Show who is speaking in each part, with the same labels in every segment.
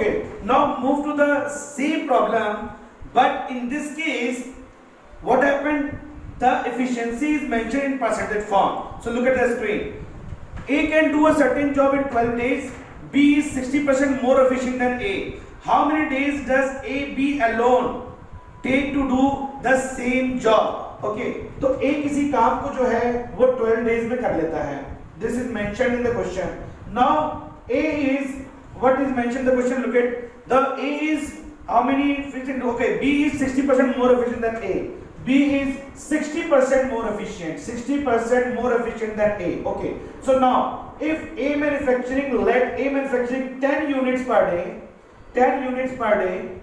Speaker 1: Okay, now move to the same problem, but in this case what happened, the efficiency is mentioned in percentage form. So look at the screen. A can do a certain job in 12 days. B is 60% more efficient than A. How many days does A, B alone take to do the same job? Okay, तो A किसी काम को जो है वो 12 days में कर लेता है. This is mentioned in the question. Now A is, what is mentioned in the question? Look at the A is how many efficient? Okay, B is 60% more efficient than A. B is 60% more efficient. 60% more efficient than A. Okay. So now, if A manufacturing let A manufacturing 10 units per day, 10 units per day.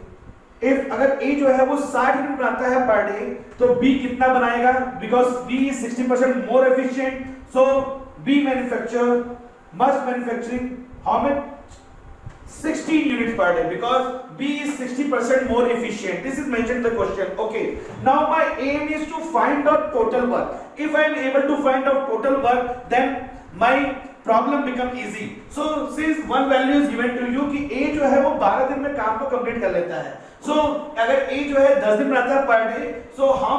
Speaker 1: If अगर A जो है वो 60 unit बनाता है per day, तो B कितना बनाएगा? Because B is 60% more efficient. So B must manufacturing how much? 16 units per day, because B is 60% more efficient. This is mentioned in the question. Okay, now my aim is to find out total work. If I am able to find out total work, then my problem become easy. So since one value is given to you कि A जो है वो 12 दिन में काम को complete कर लेता है. So अगर A जो है 10 दिन बनाता है per day, so how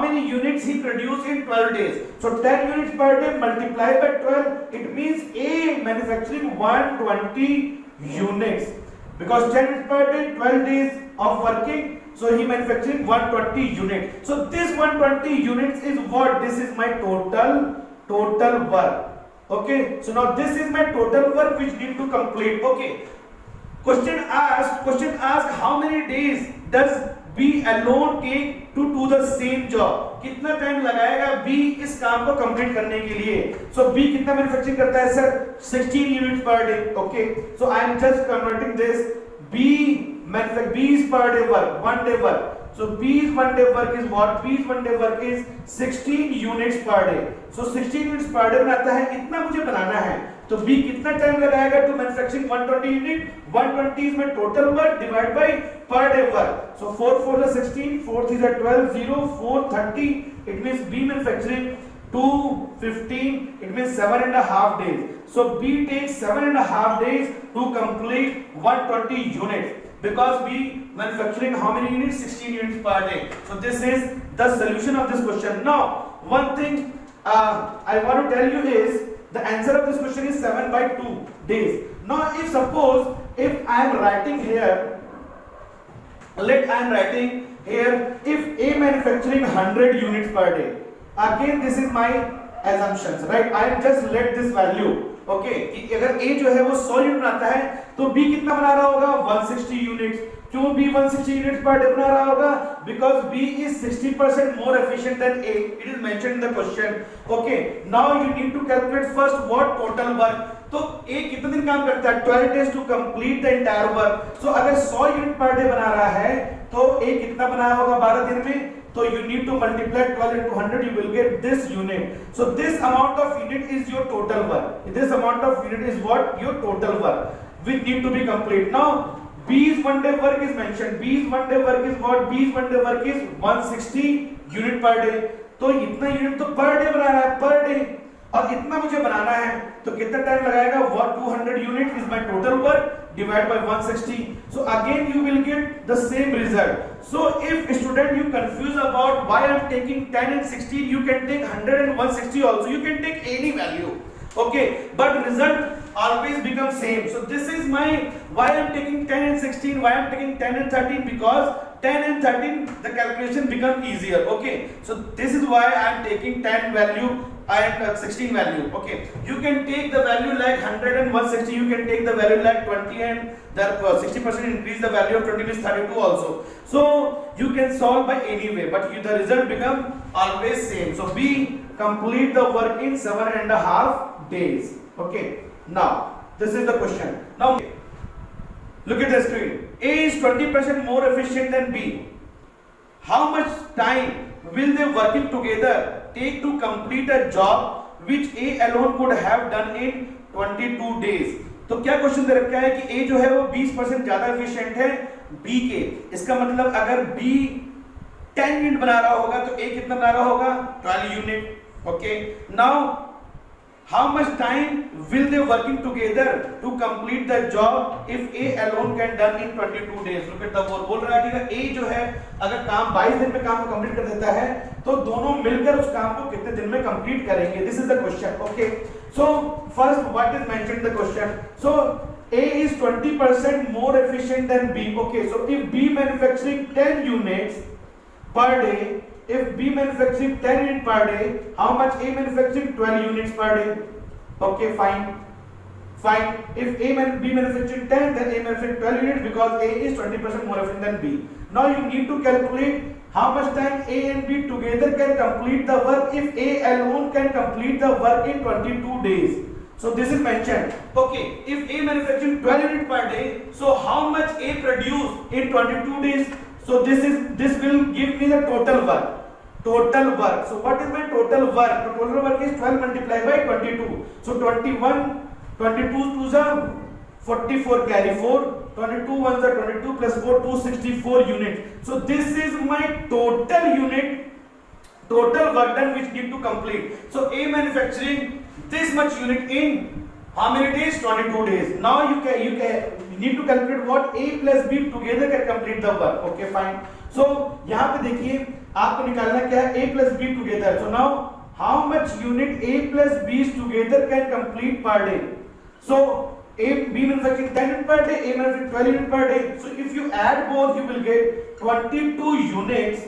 Speaker 1: many units he produce in 12 days? So 10 units per day multiplied by 12, it means A manufacturing 120 units, because 10 units per day, 12 days of working, so he manufacturing 120 units. So this 120 units is what? This is my total work. Okay, so now this is my total work which need to complete. Okay, question asked how many days does B alone take to do the same job? कितना time लगाएगा B इस काम को complete करने के लिए? So B कितना manufacturing करता है sir? 16 units per day. Okay, so I am just converting this. B is per day work, 1 day work. So B's 1 day work is what? B's 1 day work is 16 units per day. So 16 units per day बनाता है, इतना मुझे बनाना है. तो B कितना time लगाएगा to manufacturing 120 unit? 120 is my total work divided by per day work. So 4 4 is 16, 4 3 is 12, 0 4 30. It means B manufacturing 215. It means 7.5 days. So B takes 7.5 days to complete 120 units. Because B manufacturing how many units? 16 units per day. So this is the solution of this question. Now, one thing I want to tell you is the answer of this question is 7 by 2 days. Now, if suppose if I am writing here, if A manufacturing 100 units per day. Again, this is my assumptions, right? I am just let this value. Okay कि अगर A जो है वो 100 unit बनाता है तो B कितना बना रहा होगा? 160 यूनिट्स. क्यों B 160 यूनिट्स पर डे बना रहा होगा? Because B is 60% more efficient than A. It is mentioned in the question. Okay, now you need to calculate first what total work. तो A कितने दिन काम करता है? 12 days to complete the entire work. So अगर 100 unit per day बना रहा है तो A कितना बनाया होगा 12 दिन में? So you need to multiply 12 into 100, you will get this unit. So this amount of unit is your total work. This amount of unit is what? Your total work, which need to be complete. Now B's 1 day work is mentioned. B's 1 day work is what? B's 1 day work is 160 unit per day. तो इतना unit तो per day बना रहा है, per day, और इतना मुझे बनाना है तो कितना टाइम लगाएगा? What 200 unit is my total work divided by 160. So again you will get the same result. So if student you confused about why I am taking 10 and 16, you can take 100 and 160 also. You can take any value. Okay, but result always becomes same. So this is my why I am taking 10 and 16, why I am taking 10 and 13, because 10 and 13 the calculation become easier. Okay, so this is why I am taking 10 value and 16 value. Okay, you can take the value like 100 and 160, you can take the value like 20 and the 60% increase the value of 20 is 32 also. So you can solve by any way, but the result become always same. So B complete the work in 7.5 days. Okay, now this is the question. Now look at the screen. A is 20% more efficient than B. How much time will they working together take to complete a job which A alone could have done in 22 days? तो क्या question दे रखा है कि A जो है वो 20% ज्यादा efficient है B के. इसका मतलब अगर B 10 यूनिट बना रहा होगा तो A कितना बना रहा होगा? 12 unit. Okay, now how much time will they working together to complete the job if A alone can done in 22 days. Look at the word, बोल रहा है कि A जो है अगर काम 22 दिन में काम को कंप्लीट कर देता है तो दोनों मिलकर उस काम को कितने दिन में कंप्लीट करेंगे. This is the question. Okay, so first what is mentioned in the question. So A is 20% more efficient than B. Okay, so if B manufacturing 10 units per day, if B manufacturing 10 units per day, how much A manufacturing 12 units per day? Okay, fine. If B manufacturing 10, then A manufacturing 12 units because A is 20% more efficient than B. Now you need to calculate how much time A and B together can complete the work if A alone can complete the work in 22 days. So this is mentioned. Okay, if A manufacturing 12 units per day, so how much A produce in 22 days? So this will give me the total work. Total work. So what is my total work? The total work is 12 multiplied by 22. So 21, 22 2s are 44, carry 4. 22 1s are 22 plus 4, 264 units. So this is my total unit, total work done which need to complete. So A manufacturing this much unit in how many days? 22 days. Now you need to calculate what A plus B together can complete the work. Okay, fine. So यहाँ पे देखिए आपको निकालना क्या है, A plus B together. So now how much unit A plus B together can complete per day? So B manufacturing 10 units per day, A manufacturing 12 units per day. So if you add both, you will get 22 units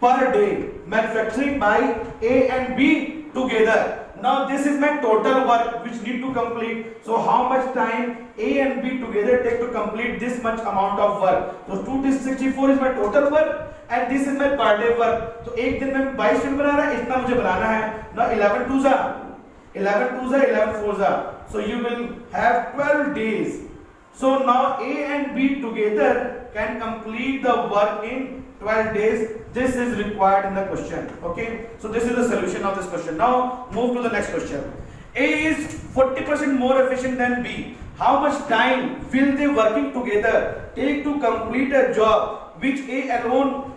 Speaker 1: per day manufacturing by A and B together. Now this is my total work which need to complete. So how much time A and B together take to complete this much amount of work? So 264 is my total work and this is my per day work. तो एक दिन में 22 unit बना रहा है, इतना मुझे बनाना है. Now 11 2s are 11 4s are. So you will have 12 days. So now A and B together can complete the work in 12 days. This is required in the question. Okay, so this is the solution of this question. Now move to the next question. A is 40% more efficient than B. How much time will they working together take to complete a job which A alone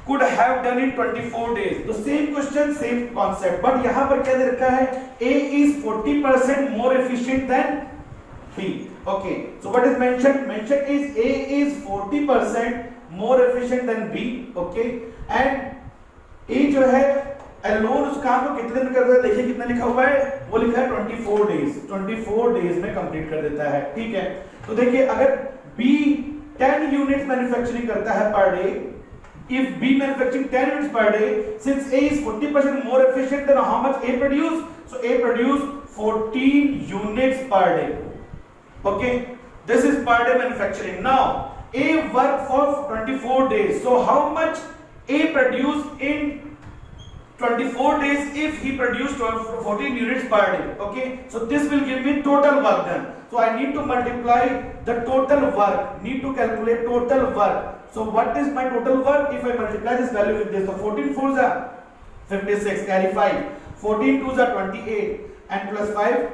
Speaker 1: could have done in 24 days? The same question, same concept, but यहाँ पर क्या दे रखा है? A is 40% more efficient than B. Okay, so what is mentioned? Mentioned is A is 40% more efficient than B. Okay, and A जो है alone उस काम को कितने दिन कर देता है? देखिए कितना लिखा हुआ है, वो लिखा है 24 days. 24 days में कंप्लीट कर देता है. ठीक है, तो देखिए अगर B 10 units मैन्युफैक्चरिंग करता है per day, if B manufacturing 10 units per day, since A is 40% more efficient, then how much A produce? So A produce 14 units per day. Okay, this is per day manufacturing. Now A work for 24 days. So how much A produce in 24 days if he produced 14 units per day? Okay, so this will give me total work done. So I need to multiply the total work, need to calculate total work. So what is my total work if I multiply this value with this? So 14 4s are 56, carry 5. 14 2s are 28 and plus 5,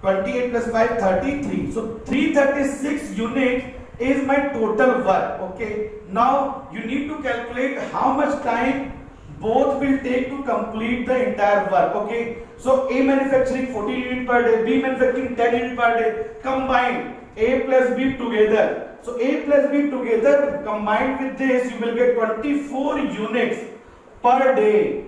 Speaker 1: 28 plus 5 33. So 336 units is my total work. Okay, now you need to calculate how much time both will take to complete the entire work. Okay, so A manufacturing 14 units per day, B manufacturing 10 units per day, combined A plus B together. So A plus B together combined with this, you will get 24 units per day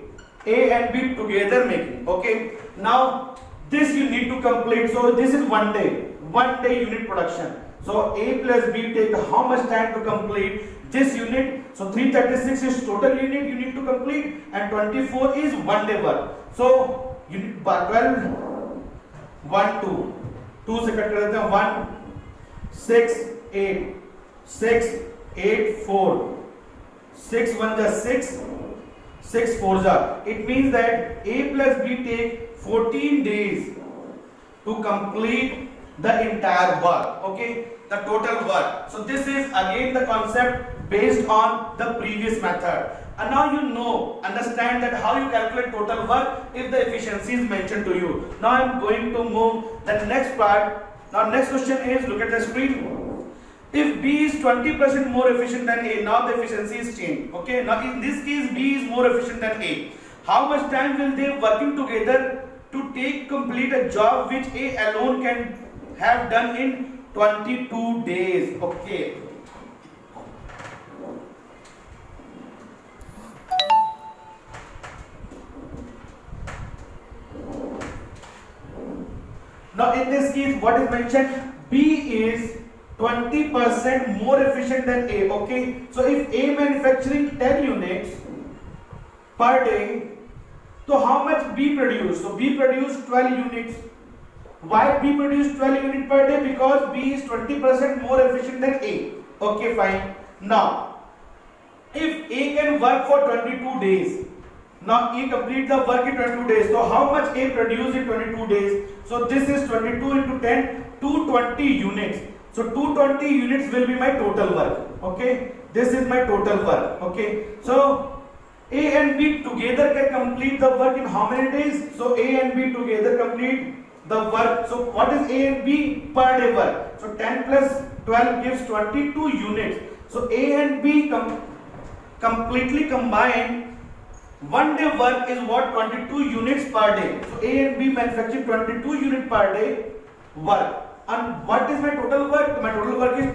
Speaker 1: A and B together making. Okay, now this you need to complete. So this is one day unit production. So A plus B take how much time to complete this unit? So 336 is total unit you need to complete and 24 is one day work. So unit 12 1 2 से cut कर देते हैं 1 6 8 6 8 4 6 1 जा 6 6 4 जा. It means that A plus B take 14 days to complete the entire work. Okay, the total work. So this is again the concept based on the previous method. And now you understand that how you calculate total work if the efficiency is mentioned to you. Now I am going to move the next part. Now next question is, look at the screen. If B is 20% more efficient than A, now the efficiency is changed. Okay, now in this case B is more efficient than A. How much time will they working together to take complete a job which A alone can have done in 22 days. Okay. Now in this case, what is mentioned? B is 20% more efficient than A. Okay. So if A manufacturing 10 units per day, so how much B produced? So B produced 12 units. Why B produced 12 units per day? Because B is 20% more efficient than A. Okay, fine. Now, if A can work for 22 days, now A complete the work in 22 days. So how much A produced in 22 days? So this is 22 into 10, 220 units. So 220 units will be my total work. Okay, this is my total work. Okay, so A and B together can complete the work in how many days? So A and B together complete the work. So what is A and B per day work? So 10 plus 12 gives 22 units. So A and B completely combined, one day work is what? 22 units per day. So A and B manufacture 22 units per day work. And what is my total work? My total work is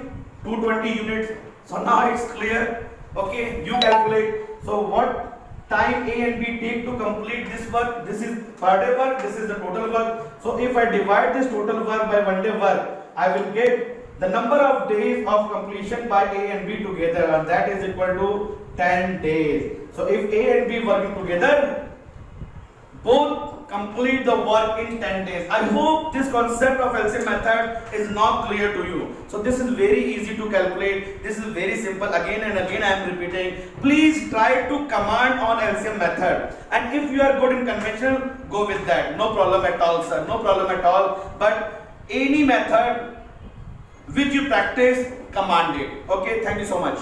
Speaker 1: 220 units. So now it's clear. Okay, you calculate. So what time A and B take to complete this work? This is per day work, this is the total work. So if I divide this total work by one day work, I will get the number of days of completion by A and B together, and that is equal to 10 days. So if A and B working together, both complete the work in 10 days. I hope this concept of LCM method is now clear to you. So this is very easy to calculate. This is very simple. Again and again I am repeating. Please try to command on LCM method. And if you are good in conventional, go with that. No problem at all, sir. No problem at all. But any method which you practice, command it. Okay. Thank you so much.